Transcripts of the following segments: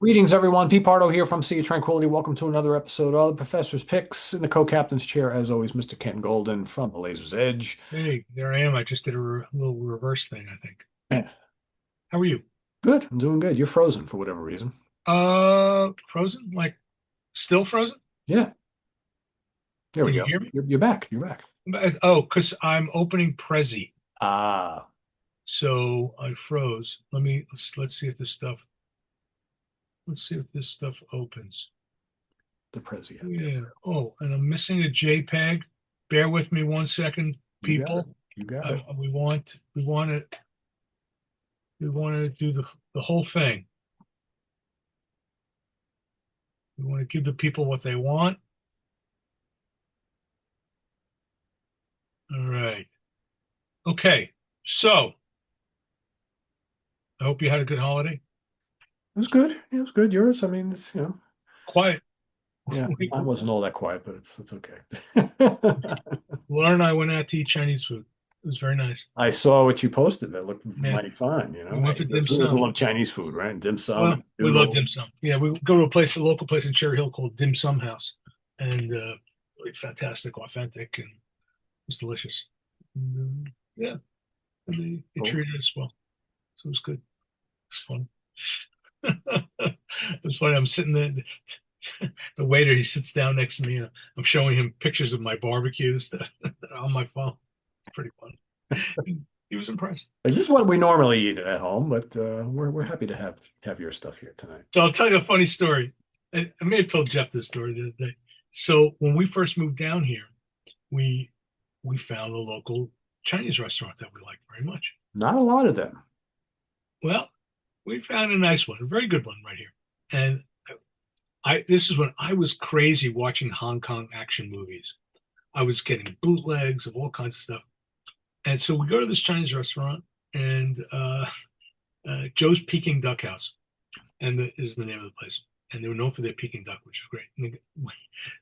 Greetings, everyone. Pete Pardo here from Sea of Tranquility. Welcome to another episode of the Professor's Picks. In the co-captain's chair, as always, Mr. Ken Golden from the Laser's Edge. Hey, there I am. I just did a little reverse thing, I think. Yeah. How are you? Good. I'm doing good. You're frozen for whatever reason. Frozen? Like still frozen? Yeah, there we Can you go. hear me? You're back. You're back. Oh, because I'm opening Prezi. Ah, So I froze. Let's see if this stuff opens. the Prezi out there. Yeah. Oh, and I'm missing a JPEG. Bear with me 1 second, You got it. people. You got it. We want to do the whole thing. We want to give the people what they want. All right. Okay. So I hope you had a good holiday. It was good. Yeah, it was good. Yours? I mean, it's. Quiet. Yeah, We, mine wasn't all that quiet, but it's okay. Laura and I went out to eat Chinese food. It was very nice. I saw what you posted. That looked Man, mighty fine. we went for Hey, dim who doesn't sum. love Chinese food, right? Dim sum Well, and we love noodles. dim sum. Yeah, we go to a local place in Cherry Hill called Dim Sum House, and really fantastic, authentic, and it was delicious. And, yeah, and they Cool. treated us well, so it was good. It was fun. It was funny. I'm sitting there. The waiter, he sits down next to me, and I'm showing him pictures of my barbecue stuff on my phone. It's pretty funny. He was impressed. Like this is what we normally eat at home, but we're happy to have your stuff here tonight. So I'll tell you a funny story. I may have told Jeff this story the other day. So when we first moved down here, we we found a local Chinese restaurant that we liked very much. Not a lot of them. Well, we found a nice one, a very good one right here. And I this is when I was crazy watching Hong Kong action movies. I was getting bootlegs of all kinds of stuff. And so we go to this Chinese restaurant, and Joe's Peking Duck House, and is the name of the place. And they were known for their Peking duck, which is great. And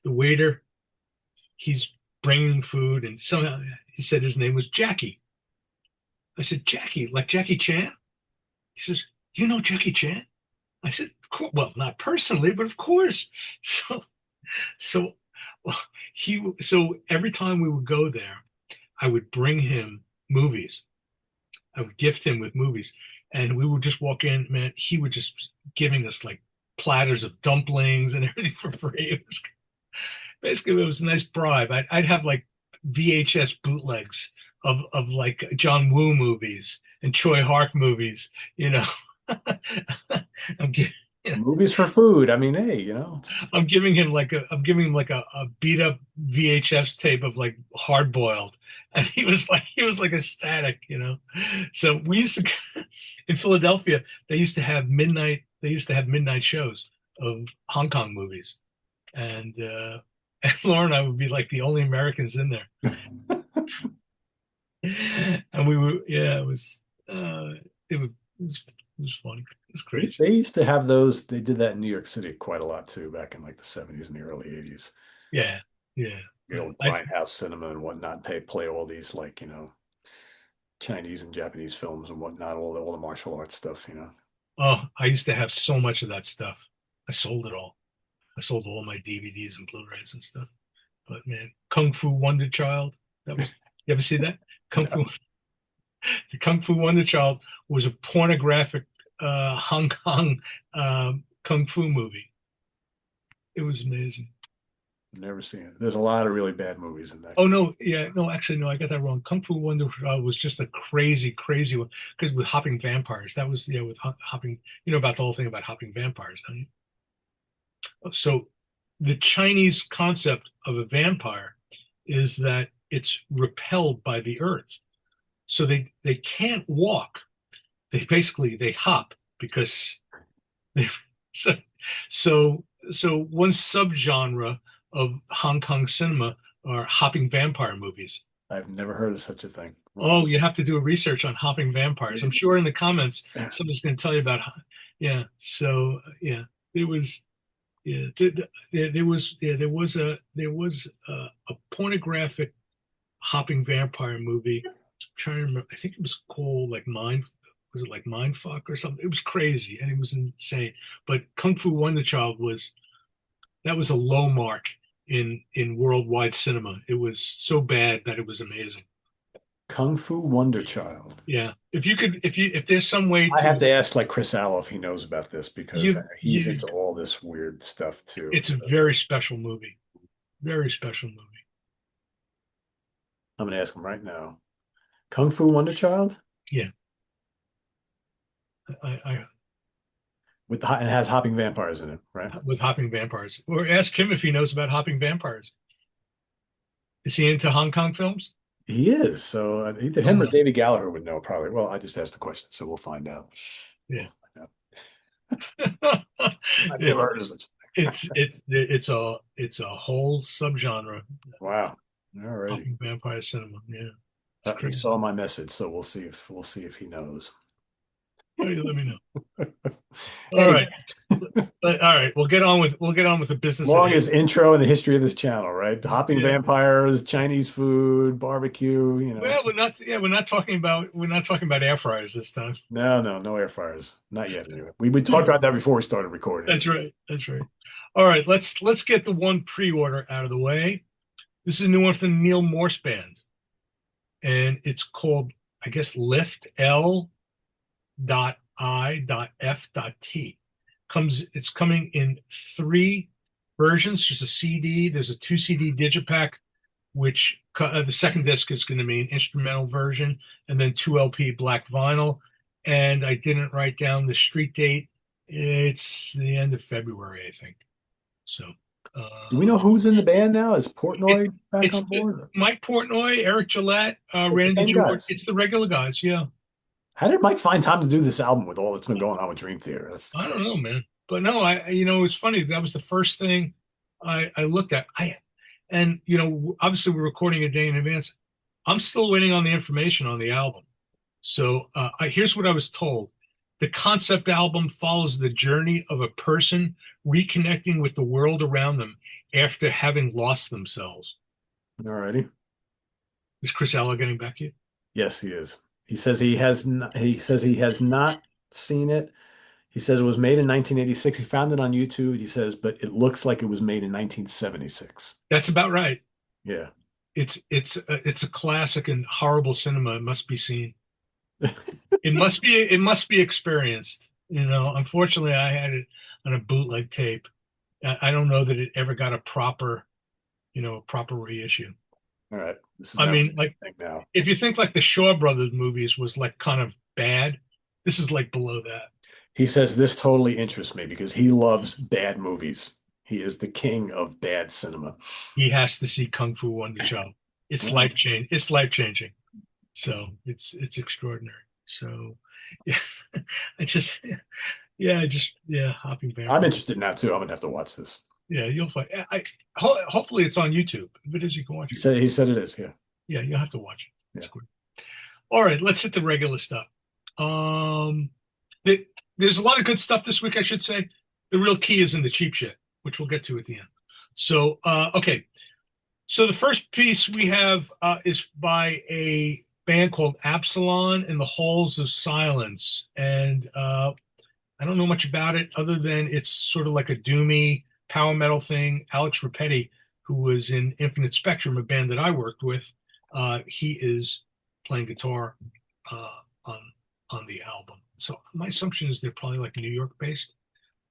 the waiter, he's bringing food, and somehow he said his name was Jackie. I said, Jackie, like Jackie Chan? He says, you know Jackie Chan? I said, of course. Well, not personally, but of course. So, so well, so every time we would go there, I would bring him movies. I would gift him with movies, and we would just walk in. Man, he would just giving us like platters of dumplings and everything for free. Basically, it was a nice bribe. I'd have like VHS bootlegs of like John Woo movies and Choi Hark movies. You know, I'm giving. Movies for food. I mean, hey, I'm giving him like a beat up VHS tape of like hard boiled, and he was like ecstatic, you know. So we used to in Philadelphia, they used to have midnight shows of Hong Kong movies, and and Laura and I would be like the only Americans in there, and we were yeah, it was funny, it was crazy. they used to have those. They did that in New York City quite a lot too, back in like the 70s and the early 80s. Yeah, yeah. The old I grindhouse cinema and whatnot. They play all these like, Chinese and Japanese films and whatnot, all the martial arts stuff. Oh, I used to have so much of that stuff. I sold it all. I sold all my DVDs and Blu-rays and stuff. But man, Kung Fu Wonder Child, that was, you ever see that? Kung Fu, the Kung Fu Wonder Child was a pornographic Hong Kong Kung Fu movie. It was amazing. Never seen it. There's a lot of really bad movies in that. Oh no, yeah, no, actually, no, I got that wrong. Kung Fu Wonder Child was just a crazy, crazy one because with hopping vampires. That was yeah, with hopping. You know about the whole thing about hopping vampires, don't you? So the Chinese concept of a vampire is that it's repelled by the earth. So they can't walk. They hop because they so so one subgenre of Hong Kong cinema are hopping vampire movies. I've never heard of such a thing. Oh, Wow. you have to do a research on hopping vampires. I'm sure in the comments somebody's going to tell you about yeah. So yeah, there was yeah, there was a pornographic hopping vampire movie. I'm trying to remember. I think it was called like was it like Mindfuck or something? It was crazy and it was insane. But Kung Fu Wonder Child was that was a low mark in worldwide cinema. It was so bad that it was amazing. Kung Fu Wonder Child. Yeah. If there's some way I have to to ask like Chris Allo if he knows about this because you he's you into all this weird stuff too. it's a very special movie. Very special movie. I'm gonna ask him right now. Kung Fu Wonder Child Yeah. I with and has hopping vampires in it, right? with hopping vampires. Or ask him if he knows about hopping vampires. Is he into Hong Kong films? He is. So either him or Uh, David Gallagher would know probably. Well, I just asked the question, so we'll find out. yeah. We'll find out. I've never It's heard of such. it's a whole subgenre, Wow. All righty. hopping vampire cinema. Yeah. It's He crazy. saw my message, so we'll see if he knows. Oh, you let me know. All Anyway, right. All right. We'll get on with the business at hand. longest intro in the history of this channel, right? Hopping Yeah. vampires, Chinese food, barbecue, Well, we're not talking about air fryers this time. No air fryers. Not yet, anyway. We talked about that before we started recording. That's right. That's right. All right, let's get the one pre-order out of the way. This is a new one from the Neil Morse Band, and it's called, I guess, Lift L dot I dot F dot T. It's coming in three versions. There's a CD, there's a two CD digipack, which the second disc is going to be an instrumental version, and then two LP black vinyl. And I didn't write down the street date. It's the end of February, I think. So Do we know who's in the band now? Is it, Portnoy back it's on board? Mike Portnoy, Eric Gillette, So the Randy same George. guys. It's the regular guys. Yeah. How did Mike find time to do this album with all that's been going on with Dream Theater? That's I crazy. don't know, man. But no, it's funny. That was the first thing I looked at. And obviously we're recording a day in advance. I'm still waiting on the information on the album. So here's what I was told. The concept album follows the journey of a person reconnecting with the world around them after having lost themselves. All righty. Is Chris Allo getting back to you? Yes, he is. He says he has not seen it. He says it was made in 1986. He found it on YouTube. He says, but it looks like it was made in 1976. That's about right. Yeah. It's a classic and horrible cinema. It must be seen. It must be experienced. Unfortunately, I had it on a bootleg tape. I don't know that it ever got a proper reissue. All right. This is I now mean, like I think now. if you think like the Shaw Brothers movies was like kind of bad, this is like below that. He says this totally interests me because he loves bad movies. He is the king of bad cinema. He has to see Kung Fu Wonder Child. It's Well, life change. It's life changing. So it's extraordinary. So yeah, I just yeah, hopping I'm vampire. interested now too. I'm gonna have to watch this. Yeah, you'll find. Hopefully it's on YouTube. If it is, you can watch it. He said it is. Yeah. Yeah, you'll have to watch it. Yeah. It's good. All right, let's hit the regular stuff. Um, there's a lot of good stuff this week, I should say. The real key is in the cheap shit, which we'll get to at the end. So, okay. So the first piece we have is by a band called Absalon in the Halls of Silence, and I don't know much about it other than it's sort of like a doomy power metal thing. Alex Rapetti, who was in Infinite Spectrum, a band that I worked with, he is playing guitar uh, on the album. So my assumption is they're probably like New York based,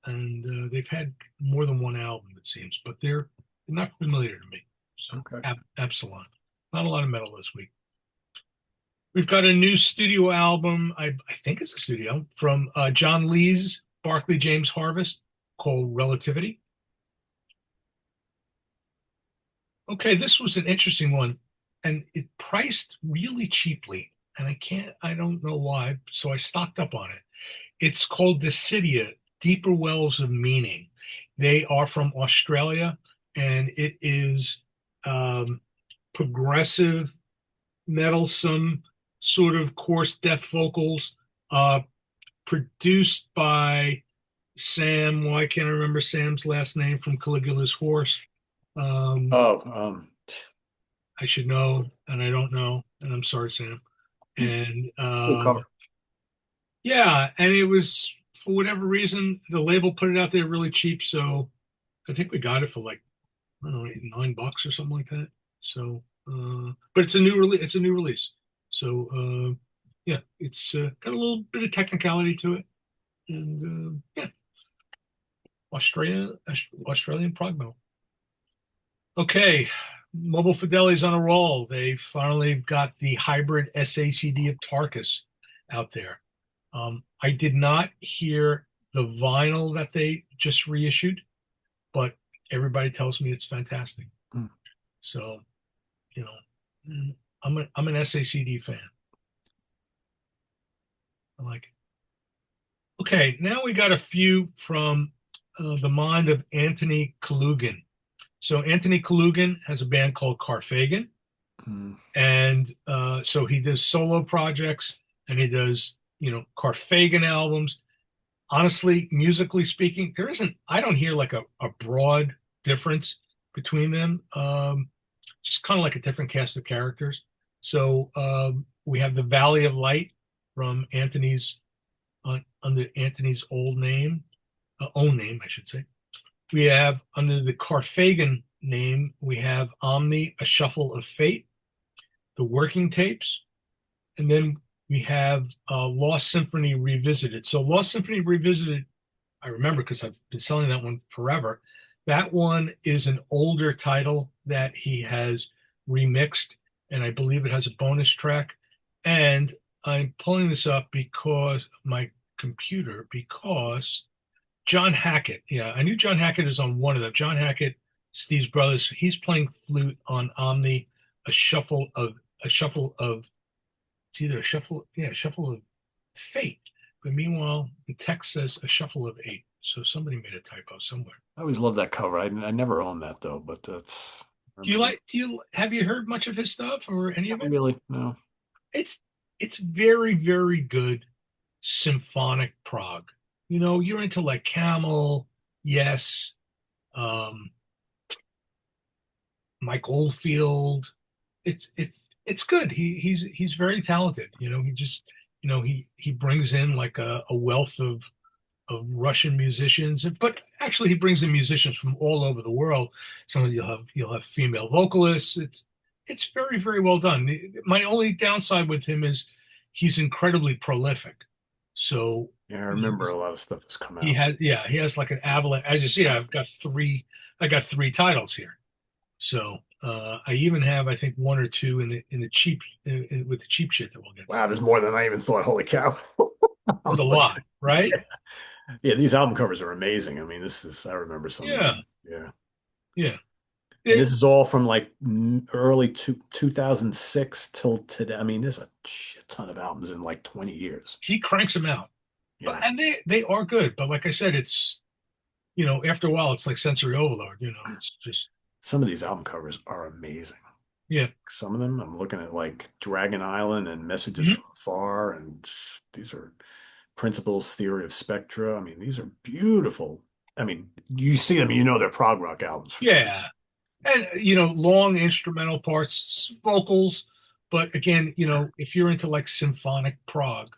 and they've had more than one album, it seems, but they're not familiar to me. So Okay. Absalon, not a lot of metal this week. We've got a new studio album. I think it's a studio from John Lee's Barclay James Harvest called Relativity. Okay, this was an interesting one, and it priced really cheaply, and I don't know why, so I stocked up on it. It's called Decidia, Deeper Wells of Meaning. They are from Australia, and it is um, progressive, metalsome, sort of coarse death vocals, uh, produced by Sam. Why can't I remember Sam's last name from Caligula's Horse? Um, Oh, I should know, and I don't know, and I'm sorry, Sam. And cool cover. Yeah, and it was for whatever reason the label put it out there really cheap, so I think we got it for like I don't know, $9 or something like that. So, but it's a new release. It's a new release. So, yeah, it's got a little bit of technicality to it, and yeah, Australian prog metal. Okay, Mobile Fidelity's on a roll. They finally got the hybrid SACD of Tarkus out there. I did not hear the vinyl that they just reissued, but everybody tells me it's fantastic. Hmm. So, you know, I'm an SACD fan. I like it. Okay, now we got a few from the mind of Anthony Kalugan. So Anthony Kalugan has a band called Carfagan, Hmm. and so he does solo projects and he does Carfagan albums. Honestly, musically speaking, there isn't. I don't hear like a broad difference between them. Just kind of like a different cast of characters. So we have the Valley of Light from Anthony's under Anthony's own name, I should say. We have under the Carfagan name, we have Omni, A Shuffle of Fate, the Working Tapes, and then we have Lost Symphony Revisited. So Lost Symphony Revisited, I remember because I've been selling that one forever. That one is an older title that he has remixed, and I believe it has a bonus track. And I'm pulling this up because my computer, because John Hackett, yeah, I knew John Hackett is on one of them. John Hackett, Steve's brothers, he's playing flute on Omni, a shuffle of a shuffle of it's either a shuffle, yeah, a shuffle of fate. But meanwhile, the text says a shuffle of eight. So somebody made a typo somewhere. I always loved that cover. I never owned that though, but that's I remember. Have you heard much of his stuff or any of Not it? really, no. It's it's very, very good symphonic prog. You're into like Camel, yes, um, Mike Oldfield. It's good. He's very talented. He just he brings in like a wealth of Russian musicians, but actually he brings in musicians from all over the world. Some of you'll have female vocalists. It's very, very well done. My only downside with him is he's incredibly prolific. So Yeah, I you know, remember a lot of stuff has come he out. has yeah he has like an avalanche. As you see, I got three titles here. So I even have I think one or two in the cheap with the cheap shit that we'll get to. Wow, there's more than I even thought. Holy cow. There's I'm a looking lot, right? at, yeah, these album covers are amazing. I mean, I remember some of Yeah, them. Yeah. yeah. And It, this is all from like early 2006 till today. I mean, there's a shit ton of albums in like 20 years. he cranks them out. But Yeah. and they are good. But like I said, it's after a while it's like sensory overload. It's just Some of these album covers are amazing. yeah. Some of them, I'm looking at like Dragon Island and Messages Mhm. from Afar, and these are Principles, Theory of Spectra. I mean, these are beautiful. I mean, you see them, you know they're prog rock albums for sure. Yeah. And long instrumental parts, vocals. But again, if you're into like symphonic prog,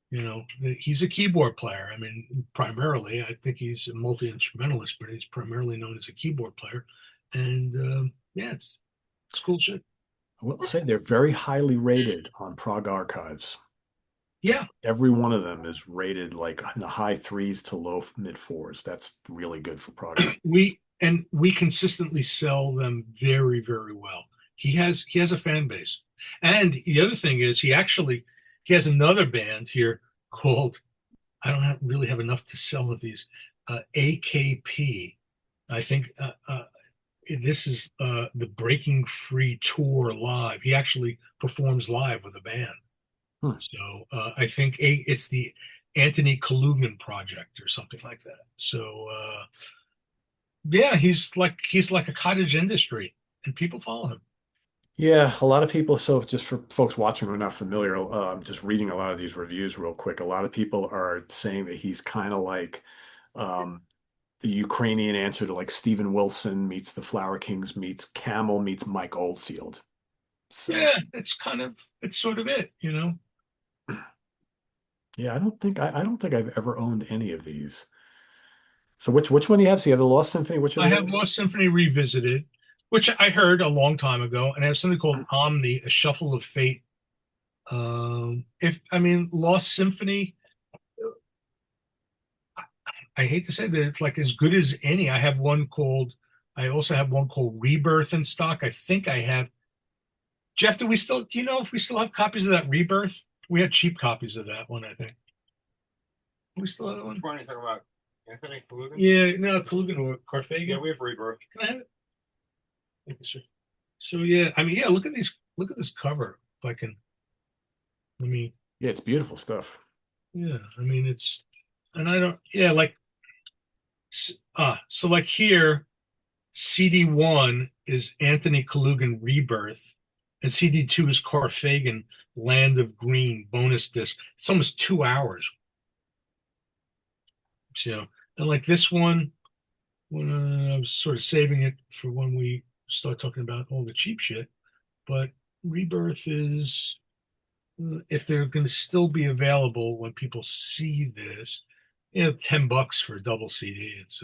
he's a keyboard player. I mean, primarily, I think he's a multi-instrumentalist, but he's primarily known as a keyboard player. And yeah, it's cool shit. I will say they're very highly rated on Prog Archives. Yeah, Every one of them is rated like in the high threes to low mid fours. That's really good for prog music. we consistently sell them very, very well. He has a fan base. And the other thing is he has another band here called I don't really have enough to sell of these AKP. I think this is the Breaking Free tour live. He actually performs live with a band. Hmm. So I think it's the Anthony Kalugan project or something like that. So yeah, he's like a cottage industry, and people follow him. Yeah, a lot of people. So, just for folks watching who are not familiar, just reading a lot of these reviews real quick. A lot of people are saying that he's kind of like um, the Ukrainian answer to like Steven Wilson meets the Flower Kings meets Camel meets Mike Oldfield. So, Yeah, it's sort of it. Yeah, I don't think I've ever owned any of these. So which one do you have? So you have the Lost Symphony. Which are I the have other? Lost Symphony Revisited, which I heard a long time ago, and I have something called Omni, A Shuffle of Fate. If I mean Lost Symphony, I hate to say that it's like as good as any. I also have one called Rebirth in stock. I think I have. Jeff, do you know if we still have copies of that Rebirth? We had cheap copies of that one, I think. We still have that one? Which one are you talking about? Anthony Kalugan? Yeah, no, Kalugan or Yeah, Carthagen. we have Rebirth. Can I have it? Thank you, sir. So yeah, I mean, yeah, look at these, look at this cover. If I can, I mean, Yeah, it's beautiful stuff. yeah, I mean, and I don't, yeah, like, so like here, CD1 is Anthony Kalugan Rebirth, and CD2 is Carthagen Land of Green bonus disc. It's almost 2 hours. So, and like this one, when I was sort of saving it for when we start talking about all the cheap shit, but Rebirth is, if they're going to still be available when people see this, $10 for a double CD. It's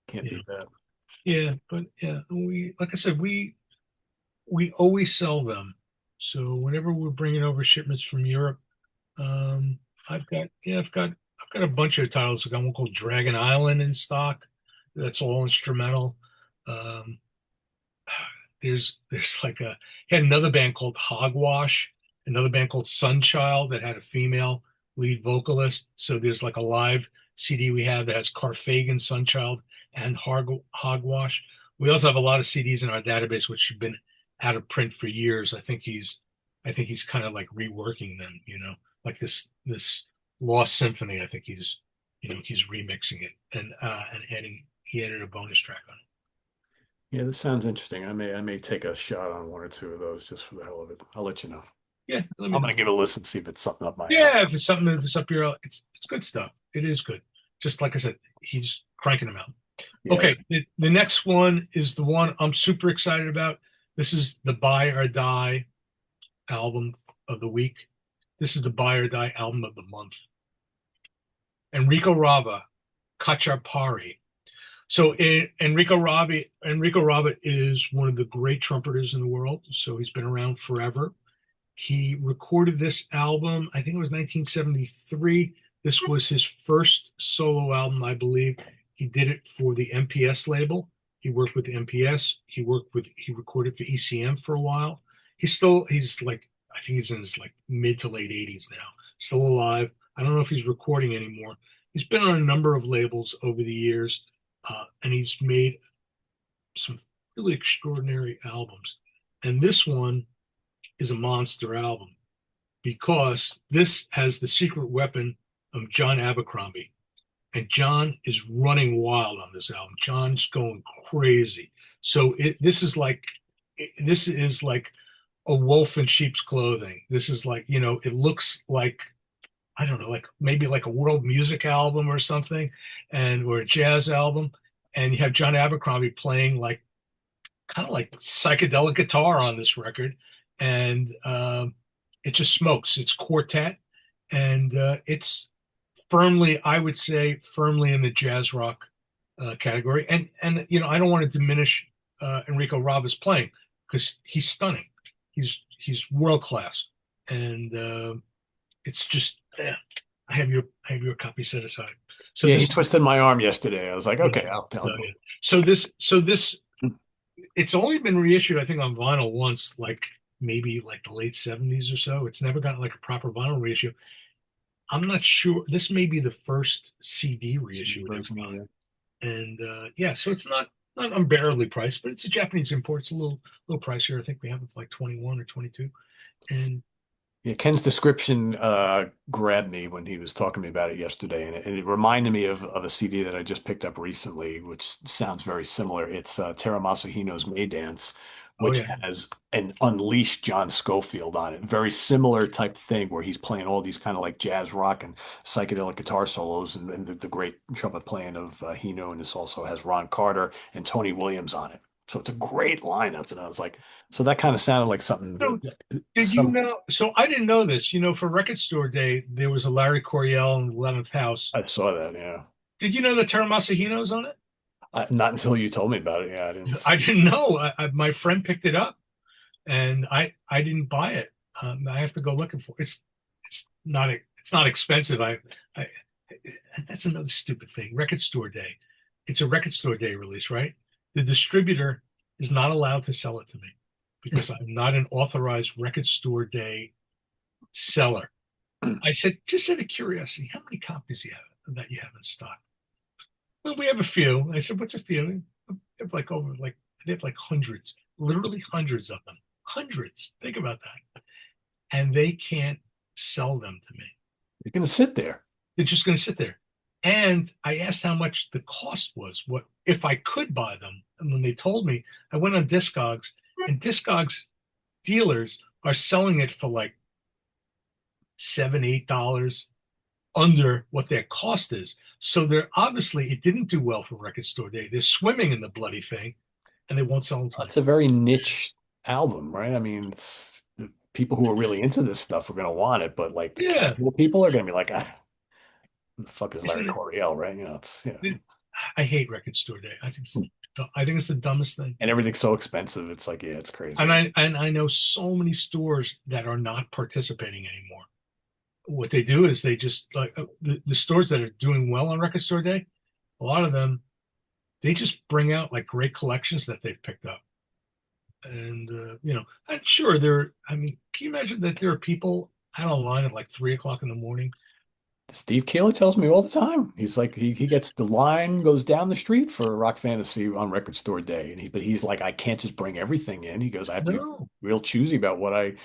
Can't you know, beat that. yeah, but yeah, like I said, we always sell them. So whenever we're bringing over shipments from Europe, um, I've got a bunch of titles. I've got one called Dragon Island in stock. That's all instrumental. Um, there's like he had another band called Hogwash, another band called Sunchild that had a female lead vocalist. So there's like a live CD we have that has Carphagen, Sunchild, and Hogwash. We also have a lot of CDs in our database which have been out of print for years. I think he's kind of like reworking them, like this Lost Symphony. I think he's remixing it and adding he added a bonus track on it. Yeah, this sounds interesting. I may take a shot on one or two of those just for the hell of it. I'll let you know. Yeah, let me I'm know. gonna give it a listen, see if it's something up my alley. Yeah, if it's up your alley, it's good stuff. It is good. Just like I said, he's cranking them out. Yeah, Okay, the next one is the one I'm super excited about. This is the Buy or Die album of the week. This is the Buy or Die album of the month. Enrico Rava, Cacciapari. So Enrico Rava is one of the great trumpeters in the world. So he's been around forever. He recorded this album, I think it was 1973. This was his first solo album, I believe. He did it for the MPS label. He worked with the MPS. He recorded for ECM for a while. He's like, I think he's in his like mid to late 80s now, still alive. I don't know if he's recording anymore. He's been on a number of labels over the years, and he's made some really extraordinary albums. And this one is a monster album because this has the secret weapon of John Abercrombie. And John is running wild on this album. John's going crazy. So this is like a wolf in sheep's clothing. This is like, it looks like, I don't know, like maybe like a world music album or something, or a jazz album. And you have John Abercrombie playing like kind of like psychedelic guitar on this record, and it just smokes. It's quartet, and it's firmly, I would say, firmly in the jazz rock category. And I don't want to diminish Enrico Rava's playing because he's stunning. He's world class, and it's just yeah. I have your copy set aside. So yeah. He this twisted my arm yesterday. I was like, yeah, okay, yeah, yeah. So this it's only been reissued, I think, on vinyl once, like maybe like the late 70s or so. It's never gotten like a proper vinyl reissue. I'm not sure. This may be the first CD CD reissue it ever version of got. it. And yeah, so it's not unbearably priced, but it's a Japanese import. It's a little pricier. I think we have it for like 21 or 22. And Yeah, Ken's description grabbed me when he was talking to me about it yesterday, and it reminded me of a CD that I just picked up recently, which sounds very similar. It's Terumasu Hino's May Dance, oh which yeah. has an unleashed John Scofield on it. Very similar type thing where he's playing all these kind of like jazz rock and psychedelic guitar solos, and the great trumpet playing of Hino, and this also has Ron Carter and Tony Williams on it. So it's a great lineup. And I was like, so that kind of sounded like something So that did you some know? So I didn't know this. For Record Store Day, there was a Larry Coryell in the 11th House. I saw that. Yeah. Did you know that Terra Masahino's on it? Not until you told me about it. Yeah, I didn't. I didn't know. My friend picked it up, and I didn't buy it. I have to go looking for it. It's not expensive. I That's another stupid thing. Record Store Day. It's a Record Store Day release, right? The distributor is not allowed to sell it to me because I'm not an authorized Record Store Day seller. I said, just out of curiosity, how many copies do you have that you have in stock? Well, we have a few. I said, what's a few? They have they have like hundreds, literally hundreds of them. Hundreds. Think about that. And they can't sell them to me. You're gonna sit there. They're just going to sit there. And I asked how much the cost was, what if I could buy them. And when they told me, I went on Discogs, and Discogs dealers are selling it for like $7, $8 under what their cost is. So they're obviously it didn't do well for Record Store Day. They're swimming in the bloody thing, and they won't sell them to me. It's a very niche album, right? I mean, it's the people who are really into this stuff are gonna want it, but like the Yeah, casual people are gonna be like, ah, who the fuck is Larry isn't Coryell, right? It's it? I hate Record Store Day. I think it's the dumbest thing. and everything's so expensive. It's like, yeah, it's crazy. And I know so many stores that are not participating anymore. What they do is they just like the stores that are doing well on Record Store Day, a lot of them they just bring out like great collections that they've picked up. And I'm sure there. I mean, can you imagine that there are people out online at like 3 o'clock in the morning? Steve Keeler tells me all the time. He's like, he gets the line goes down the street for Rock Fantasy on Record Store Day, and but he's like, I can't just bring everything in. He goes, I have to be No. real choosy about what I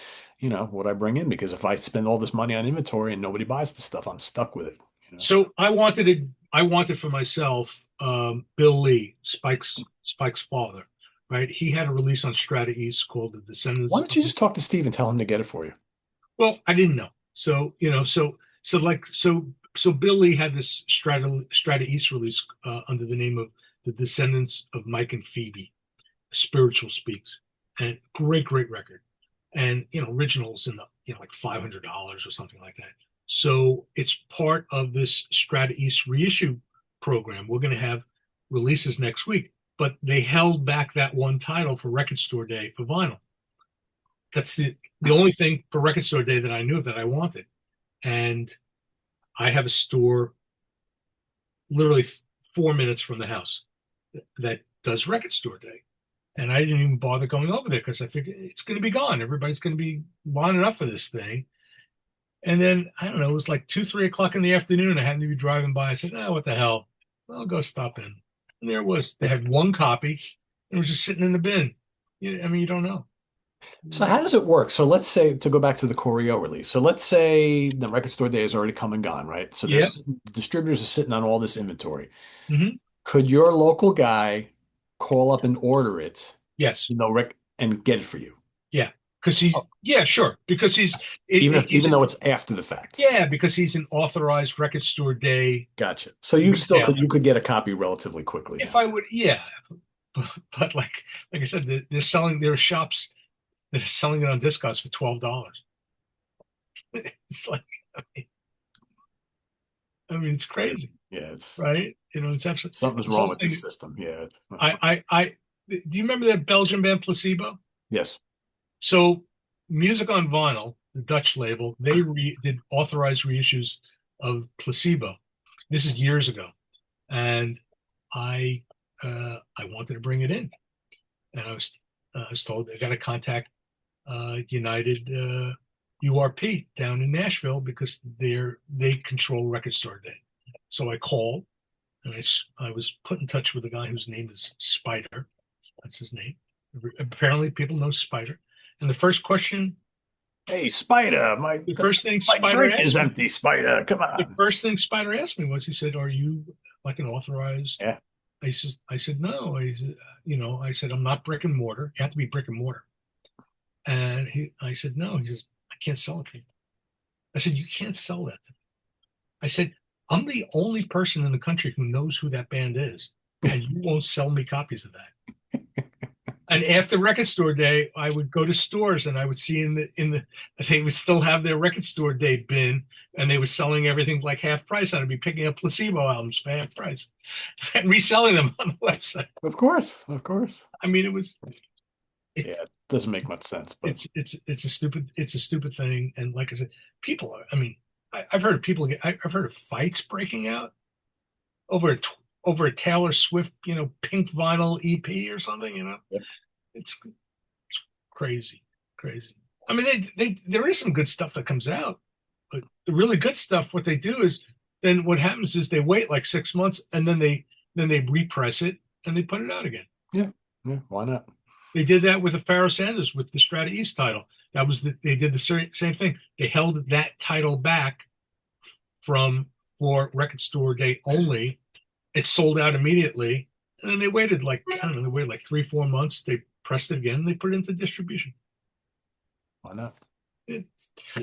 bring in because if I spend all this money on inventory and nobody buys the stuff, I'm stuck with it. So I wanted it. I wanted for myself. Bill Lee, Spike's father, right? He had a release on Strata East called "The Why Descendants don't of." you just talk to Steve and tell him to get it for you? Well, I didn't know. So Bill Lee had this Strata East release under the name of "The Descendants of Mike and Phoebe," Spiritual Speaks, and great record, and originals in the like $500 or something like that. So it's part of this Strata East reissue program. We're going to have releases next week, but they held back that one title for Record Store Day for vinyl. That's the only thing for Record Store Day that I knew that I wanted, and I have a store literally 4 minutes from the house that does Record Store Day. And I didn't even bother going over there because I figured it's going to be gone. Everybody's going to be lining up for this thing. And then, I don't know, it was like 2, 3 o'clock in the afternoon. I happened to be driving by. I said, oh, what the hell? I'll go stop in. And there it was. They had one copy. It was just sitting in the bin. I mean, you don't know. So how does it work? So let's say to go back to the Corio release. So let's say the Record Store Day has already come and gone, right? So Yeah. the distributors are sitting on all this inventory. Hmm. Could your local guy call up and order it, Yes. Rick, and get it for you? Yeah. Because yeah, sure. Because Even though it's after the fact. yeah, because he's an authorized Record Store Day Gotcha. So retailer. you could get a copy relatively quickly If then. I would, yeah. But like I said, there are shops that are selling it on Discogs for $12. It's like, it's crazy, Yeah, it's right? It's absolutely something's the wrong whole with this thing. system. Yeah. Do you remember that Belgian band Placebo? Yes. So, Music on Vinyl, the Dutch label, they did authorized reissues of Placebo. This is years ago, and I wanted to bring it in, and I was told I got to contact United URP down in Nashville because they control Record Store Day. So I called and I was put in touch with a guy whose name is Spider. That's his name. Apparently, people know Spider. And Hey, Spider, the first thing my Spider drink asked is me, empty, Spider. Come the on. first thing Spider asked me was, he said, "Are you like an authorized?" Yeah. I said no. I said I'm not brick and mortar. You have to be brick and mortar. And I said no. He says I can't sell it to you. I said you can't sell that to me. I said I'm the only person in the country who knows who that band is, and you won't sell me copies of that. And after record store day, I would go to stores and I would see in the they would still have their record store day bin, and they were selling everything like half price. And I'd be picking up placebo albums for half price and reselling them on the website. Of course, of course. I mean, Yeah, it's it doesn't make much sense, but it's a stupid thing. And like I said, people are. I mean, I've heard of people get. I've heard of fights breaking out over over a Taylor Swift, pink vinyl EP or something. yep. It's crazy, crazy. I mean, there is some good stuff that comes out, but the really good stuff, what they do is, then what happens is they wait like 6 months, and then they repress it and they put it out again. Yeah, yeah. Why not? They did that with the Pharoah Sanders with the Strata East title. They did the same thing. They held that title back from for record store day only. It sold out immediately, and then they waited like I don't know, they waited like 3-4 months. They pressed it again. They put it into distribution. Why not? Yeah.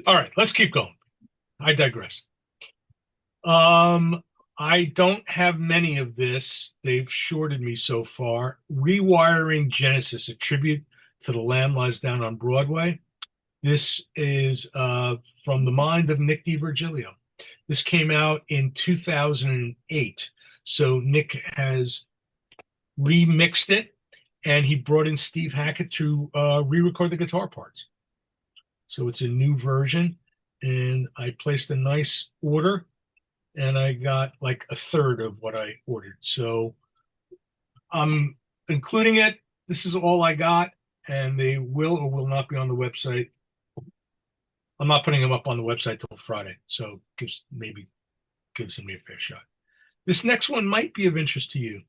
All right, let's keep going. I digress. Um, I don't have many of this. They've shorted me so far. Rewiring Genesis, a tribute to The Lamb Lies Down on Broadway. This is from the mind of Nick DiVirgilio. This came out in 2008. So Nick has remixed it, and he brought in Steve Hackett to re-record the guitar parts. So it's a new version, and I placed a nice order, and I got like a third of what I ordered. So I'm including it. This is all I got, and they will or will not be on the website. I'm not putting them up on the website till Friday, so maybe gives me a fair shot. This next one might be of interest to you.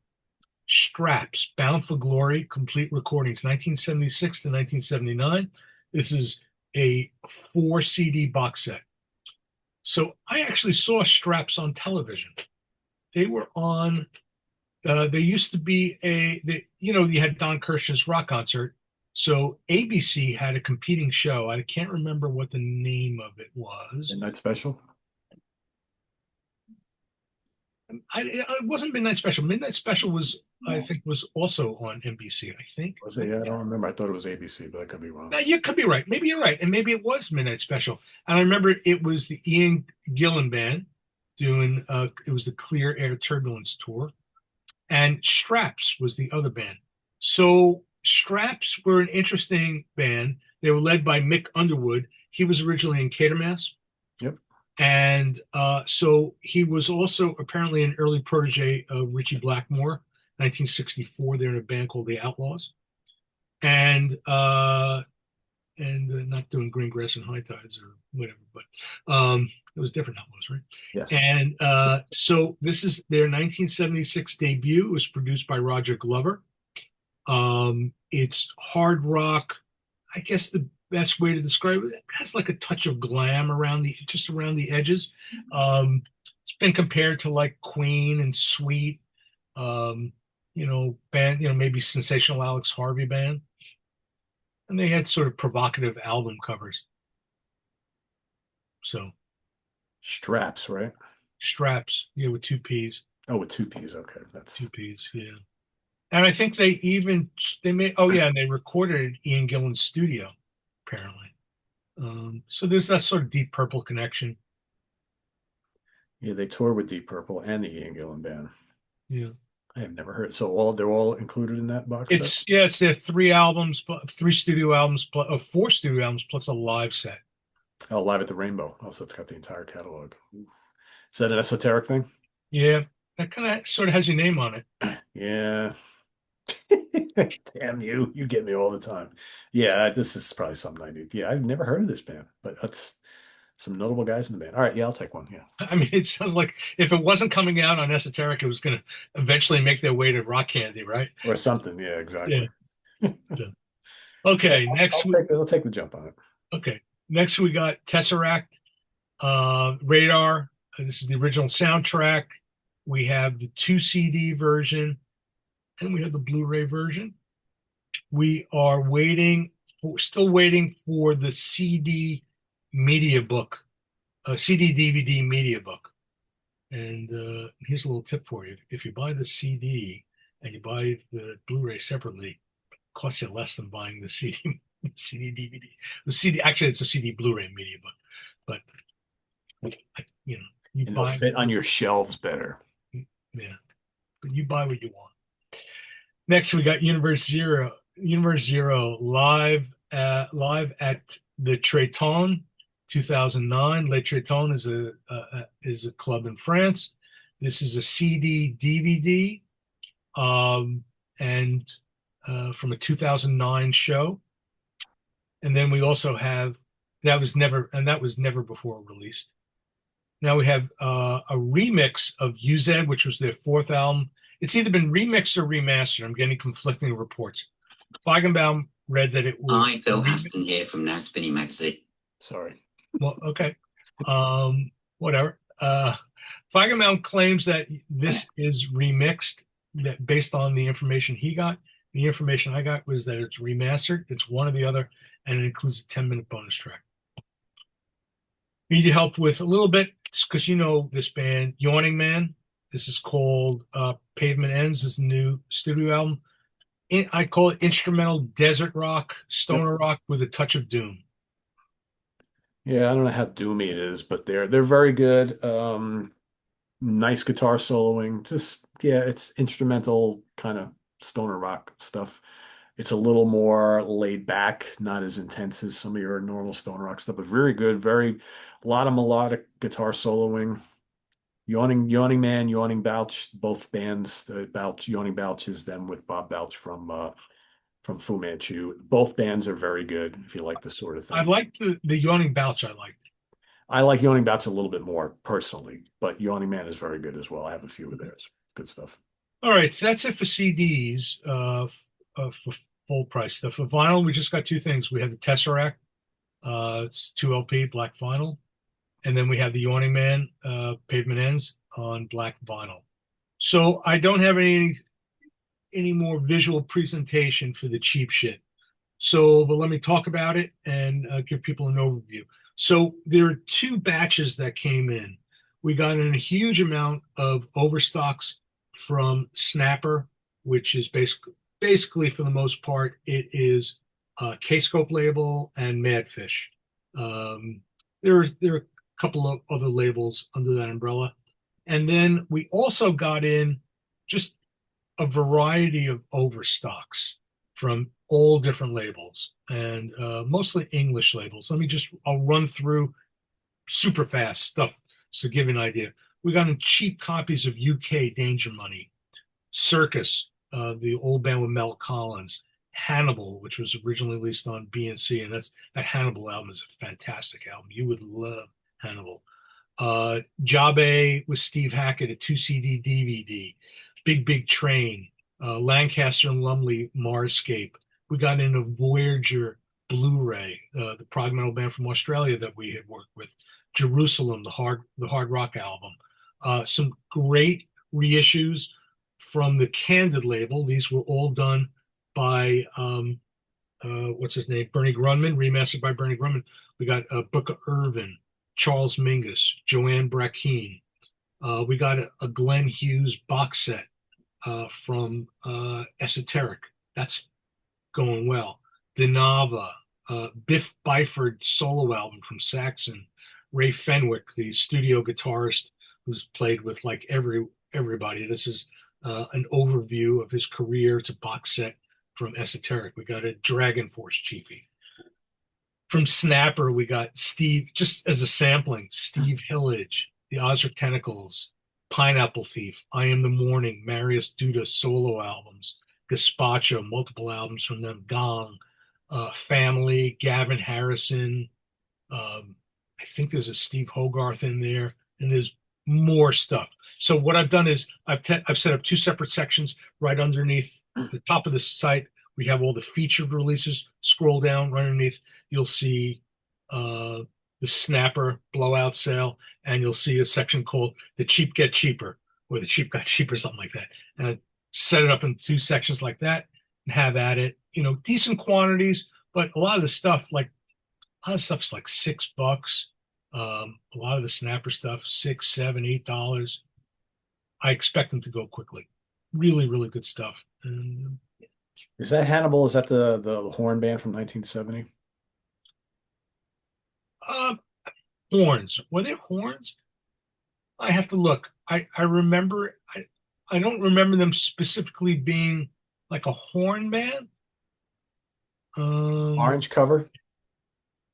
Straps, Bound for Glory, complete recordings, 1976 to 1979. This is a 4 CD box set. So I actually saw Straps on television. They were on. They used to be you had Don Kirshner's rock concert. So ABC had a competing show. I can't remember what the name of it was. Midnight Special? It wasn't Midnight Special. Midnight Special I think, was also on NBC, I think. Was it? Yeah, I don't remember. I thought it was ABC, but I could be wrong. Now, you could be right. Maybe you're right. And maybe it was Midnight Special. And I remember it was the Ian Gillan band doing, it was the Clear Air Turbulence tour. And Straps was the other band. So Straps were an interesting band. They were led by Mick Underwood. He was originally in Catermass. Yep. And so he was also apparently an early protege of Ritchie Blackmore. 1964, they're in a band called The Outlaws. And not doing Green Grass and High Tides or whatever, but it was different Outlaws, right? Yes. And so this is their 1976 debut. It was produced by Roger Glover. It's hard rock. I guess the best way to describe it has like a touch of glam around the edges. It's been compared to like Queen and Sweet, band, maybe Sensational Alex Harvey band. And they had sort of provocative album covers. So Straps, right? Straps, with 2 P's. Oh, with 2 P's. Okay, that's 2 P's, yeah. And I think they made, oh yeah, and they recorded it in Ian Gillan's studio, apparently. So there's that sort of Deep Purple connection. yeah. They toured with Deep Purple and the Ian Gillan band. Yeah. I have never heard. So they're all included in that box set. It's their 3 albums, 3 studio albums, 4 studio albums plus a live set. Oh, Live at the Rainbow. Also, it's got the entire catalog. Is that an esoteric thing? Yeah, that kind of sort of has your name on it. Yeah. Damn you. You get me all the time. Yeah, this is probably something I need. Yeah, I've never heard of this band, but that's some notable guys in the band. All right, yeah, I'll take one. Yeah. I mean, it sounds like if it wasn't coming out on Esoteric, it was going to eventually make their way to Rock Candy, right? Or something. Yeah, exactly. Yeah. So, okay, next I'll take the jump on it. Okay, next we got Tesseract, Radar. This is the original soundtrack. We have the 2 CD version, and we have the Blu-ray version. We are still waiting for the CD media book, CD DVD media book. And here's a little tip for you: if you buy the CD and you buy the Blu-ray separately, costs you less than buying the CD, CD DVD. The CD actually it's a CD Blu-ray media, but you know you And they'll buy fit on your shelves better. yeah, but you buy what you want. Next, we got Universe Zero. Universe Zero live at the Treton, 2009. Le Treton is a club in France. This is a CD DVD, and from a 2009 show. And then we also have that was never before released. Now we have a remix of UZ, which was their fourth album. It's either been remixed or remastered. I'm getting conflicting reports. Feigenbaum read that it was Hi, Phil remixed. Aston here from Now Spinning Magazine. Sorry. Well, okay. Whatever. Feigenbaum claims that this is remixed, that based on the information he got. The information I got was that it's remastered. It's one or the other, and it includes a 10-minute bonus track. Need your help with a little bit, because you know this band, Yawning Man. This is called Pavement Ends. This is the new studio album. I call it instrumental desert rock, stoner rock with a touch of doom. Yeah, I don't know how doomy it is, but they're very good. Nice guitar soloing. Just yeah, it's instrumental kind of stoner rock stuff. It's a little more laid back, not as intense as some of your normal stoner rock stuff, but very good. Very a lot of melodic guitar soloing. Yawning Man, Yawning Bouch, both bands. Bouch, Yawning Bouch is them with Bob Bouch from Fu Manchu. Both bands are very good if you like this sort of I thing. like the Yawning Bouch. I like. I like Yawning Bouch a little bit more personally, but Yawning Man is very good as well. I have a few of theirs. Good stuff. All right, that's it for CDs. For full price stuff. For vinyl, we just got two things. We have the Tesseract. It's 2 LP black vinyl, and then we have the Yawning Man Pavement Ends on black vinyl. So I don't have any more visual presentation for the cheap shit. So, but let me talk about it and give people an overview. So there are two batches that came in. We got in a huge amount of overstocks from Snapper, which is basically for the most part, it is K-Scope label and Madfish. There are a couple of other labels under that umbrella. And then we also got in just a variety of overstocks from all different labels and mostly English labels. I'll run through super fast stuff to give you an idea. We got in cheap copies of UK Danger Money, Circus, the old band with Mel Collins, Hannibal, which was originally released on B&C, and that Hannibal album is a fantastic album. You would love Hannibal. Job A with Steve Hackett, a 2 CD DVD, Big Train, Lancaster and Lumley, Marscape. We got in a Voyager Blu-ray, the prog-metal band from Australia that we had worked with, Jerusalem, the hard rock album. Some great reissues from the Candid label. These were all done by what's his name, Bernie Grunman, remastered by Bernie Grunman. We got Booker Irvin, Charles Mingus, Joanne Brackeen. We got a Glenn Hughes box set from Esoteric. That's going well. Denava, Biff Byford solo album from Saxon. Ray Fenwick, the studio guitarist who's played with like everybody. This is an overview of his career. It's a box set from Esoteric. We got a Dragon Force cheapie. From Snapper, we got Steve, just as a sampling, Steve Hillage, the Ozric Tentacles, Pineapple Thief, I Am the Morning, Marius Duda solo albums, Gazpacho, multiple albums from them, Gong, Family, Gavin Harrison. I think there's a Steve Hogarth in there, and there's more stuff. So what I've done is I've set up two separate sections right underneath the top of the site. We have all the featured releases. Scroll down right underneath. You'll see the Snapper blowout sale, and you'll see a section called "The Cheap Get Cheaper" or "The Cheap Got Cheaper," something like that. And I set it up in two sections like that and have at it. You know, decent quantities, but a lot of the stuff, a lot of stuff's like $6. A lot of the Snapper stuff, $6, $7, $8. I expect them to go quickly. Really, really good stuff. And Is that Hannibal? Is that the horn band from 1970? Uh, Horns. Were there horns? I have to look. I remember. I don't remember them specifically being like a horn band. Um, Orange cover?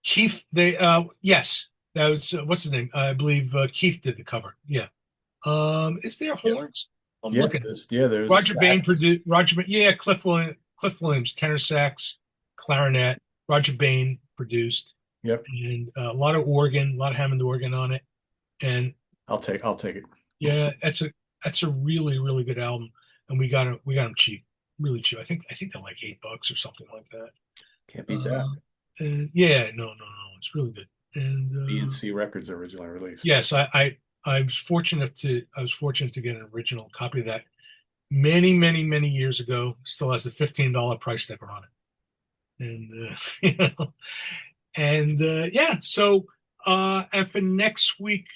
Keith. They. Yes. That was what's his name? I believe Keith did the cover. Yeah. Is there Yep. horns? I'm looking. There's Roger Bain sax. produced. Yeah, Cliff Williams, tenor sax, clarinet. Roger Bain produced, Yep. and a lot of organ, a lot of Hammond organ on it. And I'll take it. yeah, that's a really really good album, and we got them cheap, really cheap. I think they're like $8 or something like that. Can't beat that. And yeah, no, it's really good. And BNC Records originally released. yes, I was fortunate to get an original copy of that many many many years ago. Still has the $15 price sticker on it, and you know, and yeah. So and for next week,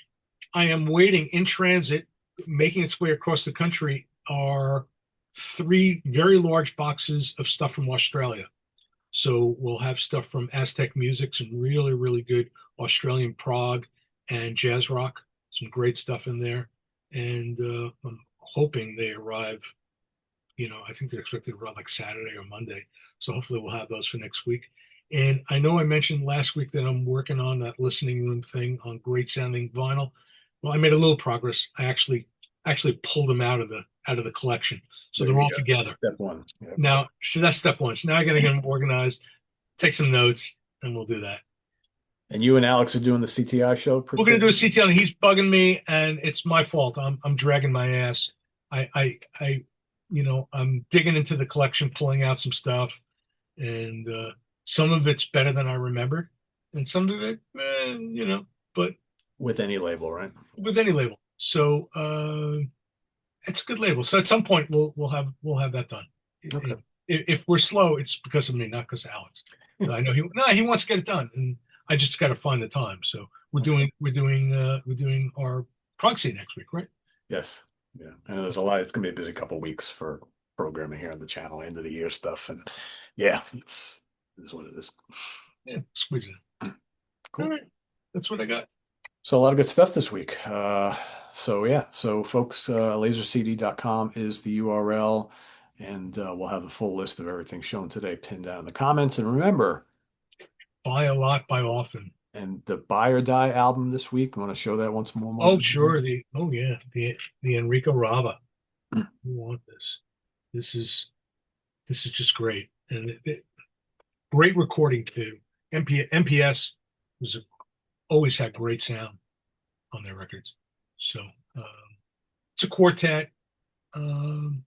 I am waiting in transit, making its way across the country, are three very large boxes of stuff from Australia. So we'll have stuff from Aztec Music, some really, really good Australian prog and jazz rock, some great stuff in there. And I'm hoping they arrive, I think they're expected to arrive like Saturday or Monday. So hopefully we'll have those for next week. And I know I mentioned last week that I'm working on that listening room thing on great sounding vinyl. Well, I made a little progress. I actually pulled them out of the collection. So There they're you all go. together. Step one. Yep. Now, so that's step one. So now I got to get them organized, take some notes, and we'll do that. And you and Alex are doing the CTI show We're for gonna do a CTL, and he's bugging me, and it's my fault. I'm dragging my ass. I'm digging into the collection, pulling out some stuff, and some of it's better than I remembered, and some of it, but with any label, right? with any label. So it's a good label. So at some point we'll have that done. Okay. If we're slow, it's because of me, not because of Alex. So I know he wants to get it done, and I just got to find the time. So Okay. we're doing our proxy next week, right? Yes. Yeah. I know there's a lot. It's gonna be a busy couple of weeks for programming here on the channel, end of the year stuff, and yeah, it is what it is. Yeah, squeeze it in. All Cool. right, that's what I got. So a lot of good stuff this week. So yeah, so folks, lasercd.com is the URL, and we'll have the full list of everything shown today pinned down in the comments. And remember, Buy a lot, buy often. and the Buy or Die album this week. I want to show that once more, Oh, once sure. The Enrico Rava. more. You want this? This is this is just great, and great recording too. MPS was always had great sound on their records. So it's a quartet. Um,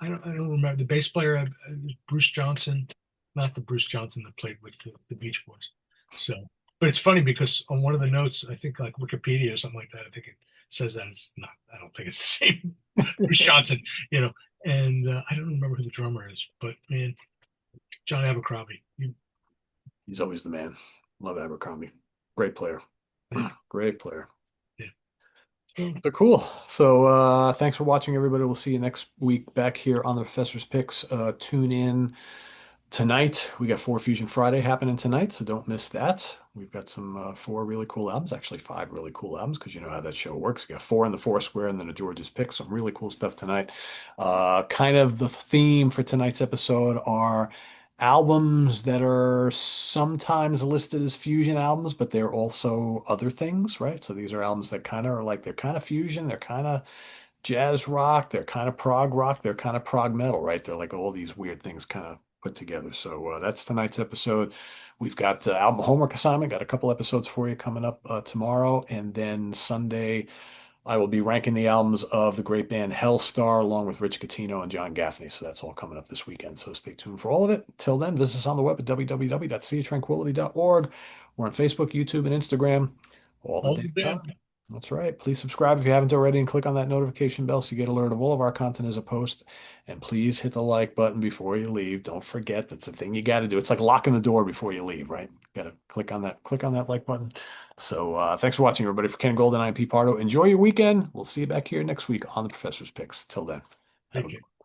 I don't remember the bass player, Bruce Johnson, not the Bruce Johnson that played with the Beach Boys. So, but it's funny because on one of the notes, I think like Wikipedia or something like that, I think it says that it's not. I don't think it's the same Bruce Johnson, you know. And I don't remember who the drummer is, but man, John Abercrombie. He's always the man. Love Abercrombie. Great player. Yeah, Great player. yeah. So cool. So thanks for watching, everybody. We'll see you next week back here on the Professor's Picks. Tune in tonight. We got 4 Fusion Friday happening tonight, so don't miss that. We've got some four really cool albums, actually five really cool albums, because you know how that show works. We got four in the four square and then a George's pick. Some really cool stuff tonight. Kind of the theme for tonight's episode are albums that are sometimes listed as fusion albums, but they're also other things, right? So these are albums that kind of are like they're kind of fusion, they're kind of jazz rock, they're kind of prog rock, they're kind of prog metal, right? They're like all these weird things kind of put together. So that's tonight's episode. We've got album homework assignment, got a couple episodes for you coming up tomorrow, and then Sunday I will be ranking the albums of the great band Hellstar along with Rich Catino and John Gaffney. So that's all coming up this weekend. So stay tuned for all of it. Till then, visit us on the web at www.seatranquility.org. We're on Facebook, YouTube, and Instagram all the All damn the damn. time. That's right. Please subscribe if you haven't already and click on that notification bell so you get alert of all of our content as a post. And please hit the like button before you leave. Don't forget that's the thing you got to do. It's like locking the door before you leave, right? Got to click on that like button. So thanks for watching, everybody. For Ken Golden, I'm Pete Pardo. Enjoy your weekend. We'll see you back here next week on the Professor's Picks. Till then, have Take a care. good one.